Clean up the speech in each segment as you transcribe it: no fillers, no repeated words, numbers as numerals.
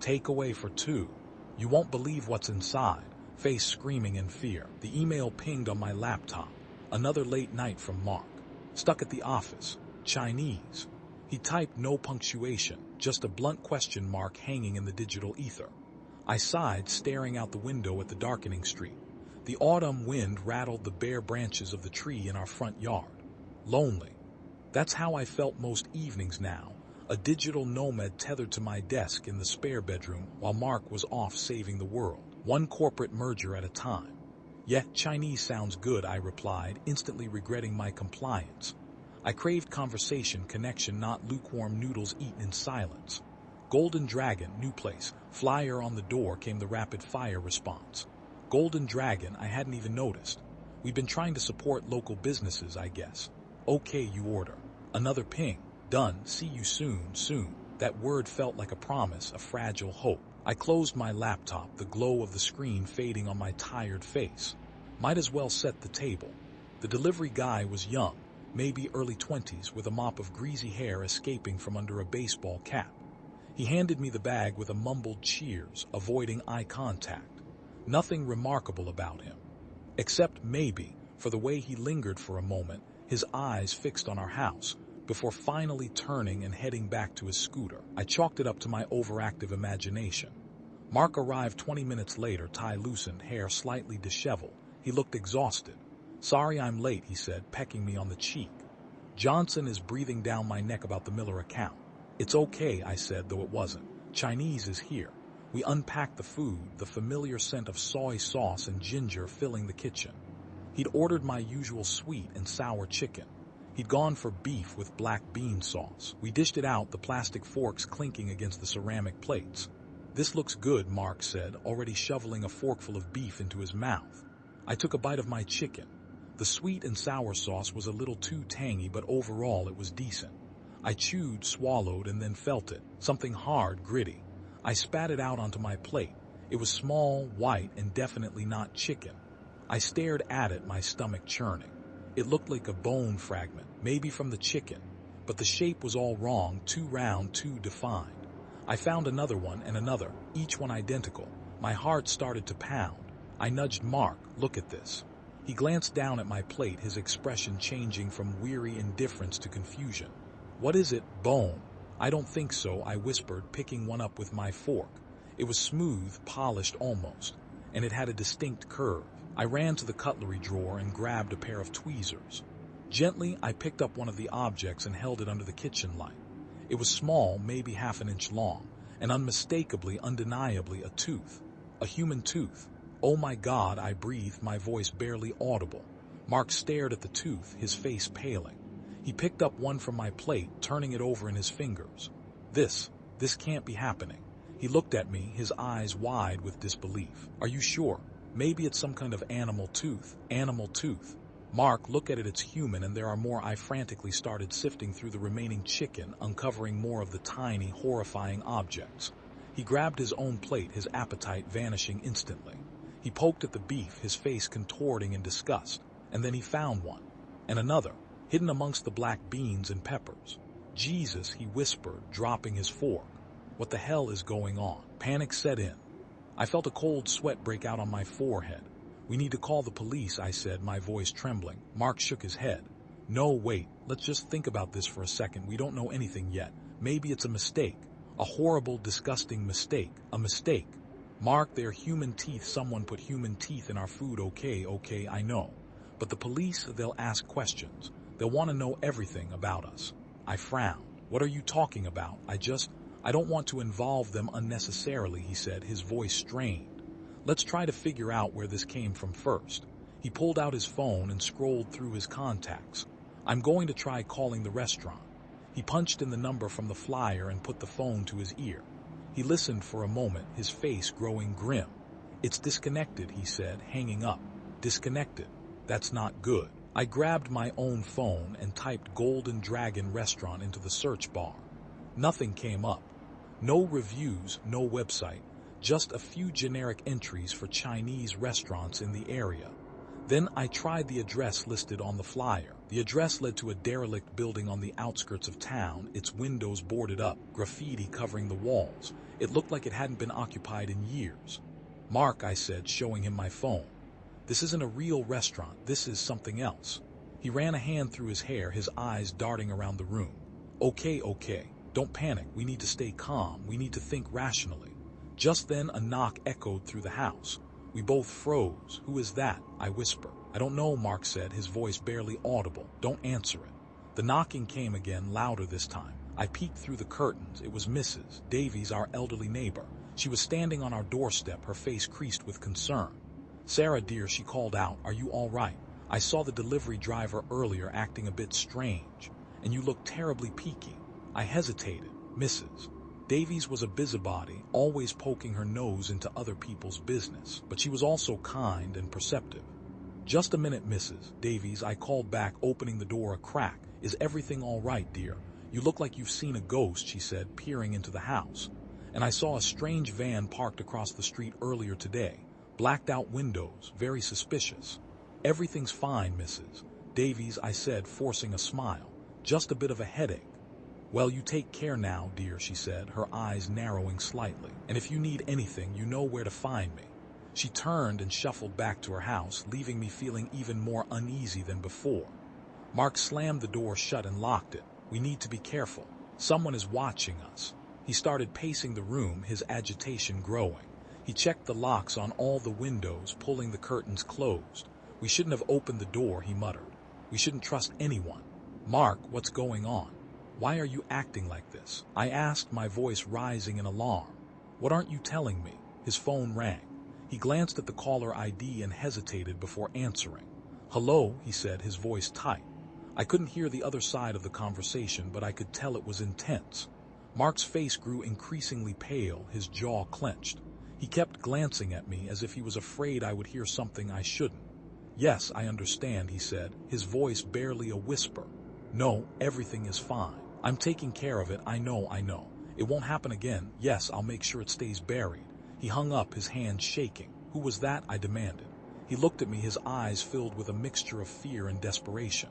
Takeaway for two. You won't believe what's inside. Face screaming in fear. The email pinged on my laptop. Another late night from Mark. Stuck at the office. Chinese. He typed no punctuation, just a blunt question mark hanging in the digital ether. I sighed, staring out the window at the darkening street. The autumn wind rattled the bare branches of the tree in our front yard. Lonely. That's how I felt most evenings now, a digital nomad tethered to my desk in the spare bedroom while Mark was off saving the world, one corporate merger at a time. Yeah, Chinese sounds good, I replied, instantly regretting my compliance. I craved conversation, connection, not lukewarm noodles eaten in silence. Golden Dragon, new place, flyer on the door, came the rapid-fire response. Golden Dragon, I hadn't even noticed. We've been trying to support local businesses, I guess. Okay, you order. Another ping. Done. See you soon. That word felt like a promise, a fragile hope. I closed my laptop, the glow of the screen fading on my tired face. Might as well set the table. The delivery guy was young, maybe early 20s, with a mop of greasy hair escaping from under a baseball cap. He handed me the bag with a mumbled cheers, avoiding eye contact. Nothing remarkable about him. Except maybe, for the way he lingered for a moment, his eyes fixed on our house, before finally turning and heading back to his scooter. I chalked it up to my overactive imagination. Mark arrived 20 minutes later, tie loosened, hair slightly disheveled. He looked exhausted. Sorry I'm late, he said, pecking me on the cheek. Johnson is breathing down my neck about the Miller account. It's okay, I said, though it wasn't. Chinese is here. We unpacked the food, the familiar scent of soy sauce and ginger filling the kitchen. He'd ordered my usual sweet and sour chicken. He'd gone for beef with black bean sauce. We dished it out, the plastic forks clinking against the ceramic plates. This looks good, Mark said, already shoveling a forkful of beef into his mouth. I took a bite of my chicken. The sweet and sour sauce was a little too tangy, but overall it was decent. I chewed, swallowed, and then felt it. Something hard, gritty. I spat it out onto my plate. It was small, white, and definitely not chicken. I stared at it, my stomach churning. It looked like a bone fragment, maybe from the chicken, but the shape was all wrong, too round, too defined. I found another one and another, each one identical. My heart started to pound. I nudged Mark, look at this. He glanced down at my plate, his expression changing from weary indifference to confusion. What is it, bone? I don't think so, I whispered, picking one up with my fork. It was smooth, polished almost, and it had a distinct curve. I ran to the cutlery drawer and grabbed a pair of tweezers. Gently, I picked up one of the objects and held it under the kitchen light. It was small, maybe half an inch long, and unmistakably, undeniably a tooth. A human tooth. Oh my God, I breathed, my voice barely audible. Mark stared at the tooth, his face paling. He picked up one from my plate, turning it over in his fingers. This can't be happening. He looked at me, his eyes wide with disbelief. Are you sure? Maybe it's some kind of animal tooth. Animal tooth. Mark, look at it, it's human, and there are more. I frantically started sifting through the remaining chicken, uncovering more of the tiny, horrifying objects. He grabbed his own plate, his appetite vanishing instantly. He poked at the beef, his face contorting in disgust, and then he found one. And another, hidden amongst the black beans and peppers. Jesus, he whispered, dropping his fork. What the hell is going on? Panic set in. I felt a cold sweat break out on my forehead. We need to call the police, I said, my voice trembling. Mark shook his head. No, wait, let's just think about this for a second. We don't know anything yet. Maybe it's a mistake. A horrible, disgusting mistake. A mistake. Mark, they're human teeth. Someone put human teeth in our food. Okay, I know. But the police, they'll ask questions. They'll want to know everything about us. I frowned. What are you talking about? I don't want to involve them unnecessarily, he said, his voice strained. Let's try to figure out where this came from first. He pulled out his phone and scrolled through his contacts. I'm going to try calling the restaurant. He punched in the number from the flyer and put the phone to his ear. He listened for a moment, his face growing grim. It's disconnected, he said, hanging up. Disconnected. That's not good. I grabbed my own phone and typed Golden Dragon Restaurant into the search bar. Nothing came up. No reviews, no website, just a few generic entries for Chinese restaurants in the area. Then I tried the address listed on the flyer. The address led to a derelict building on the outskirts of town, its windows boarded up, graffiti covering the walls. It looked like it hadn't been occupied in years. "Mark," I said, showing him my phone. "This isn't a real restaurant, this is something else." He ran a hand through his hair, his eyes darting around the room. Okay, don't panic, we need to stay calm, we need to think rationally." Just then a knock echoed through the house. We both froze. "Who is that?" I whispered. "I don't know," Mark said, his voice barely audible. "Don't answer it." The knocking came again, louder this time. I peeked through the curtains. It was Mrs. Davies, our elderly neighbor. She was standing on our doorstep, her face creased with concern. "Sarah, dear," she called out, "are you all right? I saw the delivery driver earlier acting a bit strange, and you look terribly peaky." I hesitated. Mrs. Davies was a busybody, always poking her nose into other people's business, but she was also kind and perceptive. "Just a minute, Mrs. Davies," I called back, opening the door a crack. "Is everything all right, dear? You look like you've seen a ghost," she said, peering into the house. "And I saw a strange van parked across the street earlier today. Blacked out windows, very suspicious." "Everything's fine, Mrs. Davies," I said, forcing a smile. "Just a bit of a headache." "Well, you take care now, dear," she said, her eyes narrowing slightly. "And if you need anything, you know where to find me." She turned and shuffled back to her house, leaving me feeling even more uneasy than before. Mark slammed the door shut and locked it. "We need to be careful. Someone is watching us." He started pacing the room, his agitation growing. He checked the locks on all the windows, pulling the curtains closed. "We shouldn't have opened the door," he muttered. "We shouldn't trust anyone." "Mark, what's going on? Why are you acting like this?" I asked, my voice rising in alarm. "What aren't you telling me?" His phone rang. He glanced at the caller ID and hesitated before answering. "Hello," he said, his voice tight. I couldn't hear the other side of the conversation, but I could tell it was intense. Mark's face grew increasingly pale, his jaw clenched. He kept glancing at me as if he was afraid I would hear something I shouldn't. "Yes, I understand," he said, his voice barely a whisper. "No, everything is fine. I'm taking care of it, I know. It won't happen again. Yes, I'll make sure it stays buried." He hung up, his hands shaking. "Who was that?" I demanded. He looked at me, his eyes filled with a mixture of fear and desperation.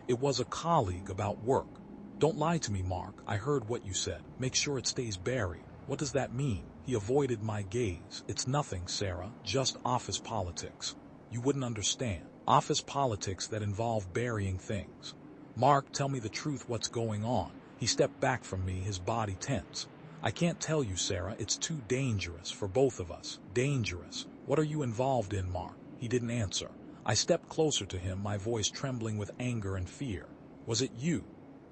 "It was a colleague about work." "Don't lie to me, Mark. I heard what you said. Make sure it stays buried. What does that mean?" He avoided my gaze. "It's nothing, Sarah, just office politics. You wouldn't understand. Office politics that involve burying things." "Mark, tell me the truth, what's going on?" He stepped back from me, his body tense. "I can't tell you, Sarah. It's too dangerous for both of us." "Dangerous? What are you involved in, Mark?" He didn't answer. I stepped closer to him, my voice trembling with anger and fear. "Was it you?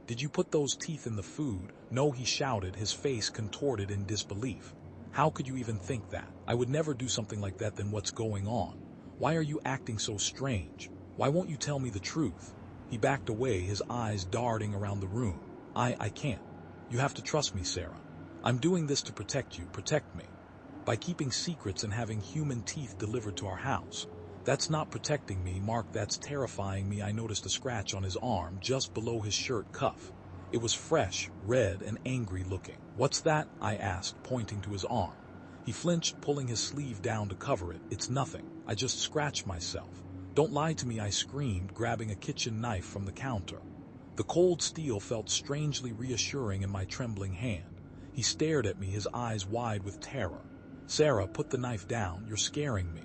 Did you put those teeth in the food?" "No," he shouted, his face contorted in disbelief. "How could you even think that? I would never do something like that. Then what's going on? Why are you acting so strange? Why won't you tell me the truth?" He backed away, his eyes darting around the room. I can't. You have to trust me, Sarah. I'm doing this to protect you, protect me. By keeping secrets and having human teeth delivered to our house. That's not protecting me, Mark, that's terrifying me." I noticed a scratch on his arm just below his shirt cuff. It was fresh, red, and angry looking. "What's that?" I asked, pointing to his arm. He flinched, pulling his sleeve down to cover it. "It's nothing. I just scratched myself." "Don't lie to me," I screamed, grabbing a kitchen knife from the counter. The cold steel felt strangely reassuring in my trembling hand. He stared at me, his eyes wide with terror. "Sarah, put the knife down. You're scaring me."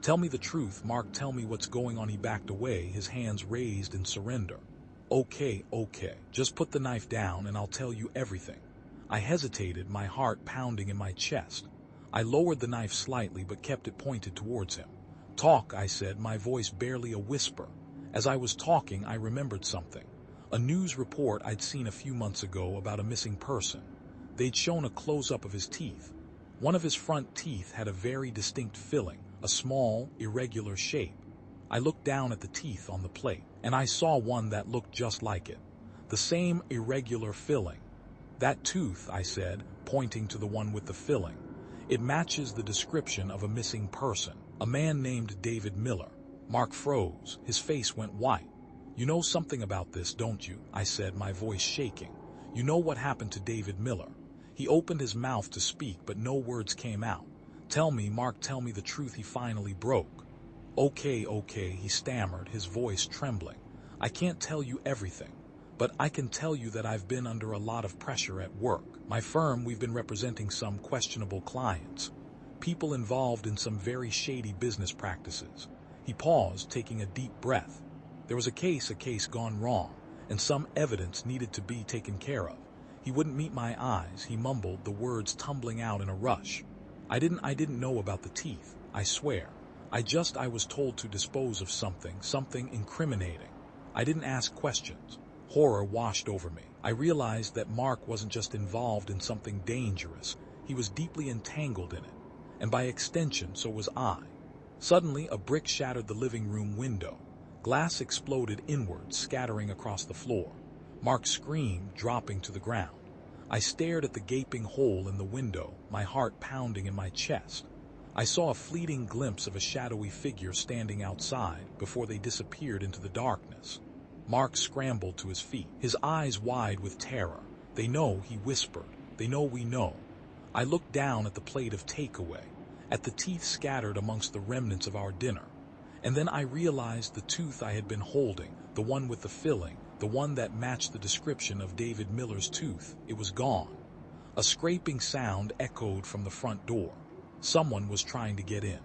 "Tell me the truth, Mark, tell me what's going on." He backed away, his hands raised in surrender. Okay, just put the knife down and I'll tell you everything." I hesitated, my heart pounding in my chest. I lowered the knife slightly but kept it pointed towards him. "Talk," I said, my voice barely a whisper. As I was talking, I remembered something. A news report I'd seen a few months ago about a missing person. They'd shown a close-up of his teeth. One of his front teeth had a very distinct filling, a small, irregular shape. I looked down at the teeth on the plate, and I saw one that looked just like it. The same irregular filling. "That tooth," I said, pointing to the one with the filling. "It matches the description of a missing person, a man named David Miller." Mark froze, his face went white. "You know something about this, don't you?" I said, my voice shaking. "You know what happened to David Miller?" He opened his mouth to speak, but no words came out. "Tell me, Mark, tell me the truth," he finally broke. Okay, he stammered, his voice trembling. I can't tell you everything, but I can tell you that I've been under a lot of pressure at work. My firm, we've been representing some questionable clients, people involved in some very shady business practices. He paused, taking a deep breath. There was a case gone wrong, and some evidence needed to be taken care of. He wouldn't meet my eyes, he mumbled, the words tumbling out in a rush. I didn't know about the teeth, I swear. I was told to dispose of something incriminating. I didn't ask questions. Horror washed over me. I realized that Mark wasn't just involved in something dangerous, he was deeply entangled in it. And by extension, so was I. Suddenly, a brick shattered the living room window. Glass exploded inward, scattering across the floor. Mark screamed, dropping to the ground. I stared at the gaping hole in the window, my heart pounding in my chest. I saw a fleeting glimpse of a shadowy figure standing outside before they disappeared into the darkness. Mark scrambled to his feet, his eyes wide with terror. They know, he whispered. They know we know. I looked down at the plate of takeaway, at the teeth scattered amongst the remnants of our dinner. And then I realized the tooth I had been holding, the one with the filling, the one that matched the description of David Miller's tooth, it was gone. A scraping sound echoed from the front door. Someone was trying to get in.